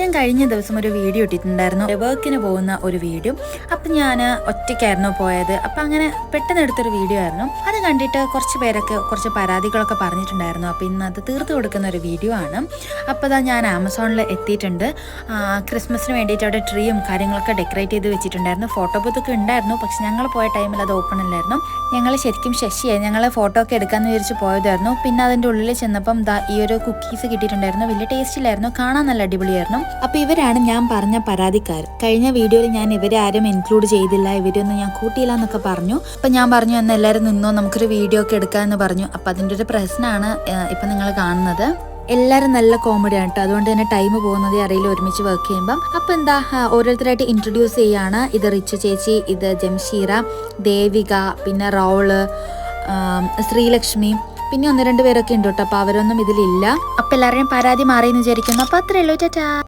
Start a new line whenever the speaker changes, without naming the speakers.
ഞാൻ കഴിഞ്ഞ ദിവസം ഒരു വീഡിയോ ഇട്ടിട്ടുണ്ടായിരുന്നു, വർക്കിന് പോകുന്ന ഒരു വീഡിയോ. അപ്പം ഞാൻ ഒറ്റയ്ക്കായിരുന്നു പോയത്. അപ്പം അങ്ങനെ പെട്ടെന്ന് എടുത്തൊരു വീഡിയോ ആയിരുന്നു. അത് കണ്ടിട്ട് കുറച്ച് പേരൊക്കെ കുറച്ച് പരാതികളൊക്കെ പറഞ്ഞിട്ടുണ്ടായിരുന്നു. അപ്പോൾ ഇന്ന് അത് തീർത്ത് കൊടുക്കുന്ന ഒരു വീഡിയോ ആണ്. അപ്പോൾ അതാ ഞാൻ ആമസോണിൽ എത്തിയിട്ടുണ്ട്. ക്രിസ്മസിന് വേണ്ടിയിട്ട് അവിടെ ട്രീയും കാര്യങ്ങളൊക്കെ ഡെക്കറേറ്റ് ചെയ്ത് വെച്ചിട്ടുണ്ടായിരുന്നു. ഫോട്ടോ ബൂത്തൊക്കെ ഉണ്ടായിരുന്നു, പക്ഷെ ഞങ്ങൾ പോയ ടൈമിൽ അത് ഓപ്പൺ അല്ലായിരുന്നു. ഞങ്ങൾ ശരിക്കും ശശിയായി ഞങ്ങൾ ഫോട്ടോ ഒക്കെ എടുക്കാമെന്ന് വിചാരിച്ച് പോയതായിരുന്നു. പിന്നെ അതിൻ്റെ ഉള്ളിൽ ചെന്നപ്പം ഈ ഒരു കുക്കീസ് കിട്ടിയിട്ടുണ്ടായിരുന്നു. വലിയ ടേസ്റ്റിലായിരുന്നു, കാണാൻ നല്ല അടിപൊളിയായിരുന്നു. അപ്പോൾ ഇവരാണ് ഞാൻ പറഞ്ഞ പരാതിക്കാർ. കഴിഞ്ഞ വീഡിയോയിൽ ഞാൻ ഇവരെ ആരും ഇൻക്ലൂഡ് ചെയ്തില്ല, ഇവരൊന്നും ഞാൻ കൂട്ടിയില്ല എന്നൊക്കെ പറഞ്ഞു. അപ്പം ഞാൻ പറഞ്ഞു എന്നാൽ എല്ലാവരും നിന്നോ, നമുക്കൊരു വീഡിയോ ഒക്കെ എടുക്കാമെന്ന് പറഞ്ഞു. അപ്പം അതിൻ്റെ ഒരു പ്രശ്നമാണ് ഇപ്പം നിങ്ങൾ കാണുന്നത്. എല്ലാവരും നല്ല കോമഡിയാണ് കേട്ടോ, അതുകൊണ്ട് തന്നെ ടൈം പോകുന്നതേ അറിയില്ല ഒരുമിച്ച് വർക്ക് ചെയ്യുമ്പം. അപ്പം എന്താ ഓരോരുത്തരായിട്ട് ഇൻട്രൊഡ്യൂസ് ചെയ്യാണ്. ഇത് റിച്ചു ചേച്ചി, ഇത് ജംഷീറ, ദേവിക, പിന്നെ റോള്, ശ്രീലക്ഷ്മി, പിന്നെ 1-2 പേരൊക്കെ ഉണ്ട് കേട്ടോ. അപ്പോൾ അവരൊന്നും ഇതിലില്ല. അപ്പം എല്ലാവരുടെയും പരാതി മാറിയെന്ന് വിചാരിക്കുന്നു. അപ്പോൾ അത്രയേ ഉള്ളൂ. ടാറ്റാ.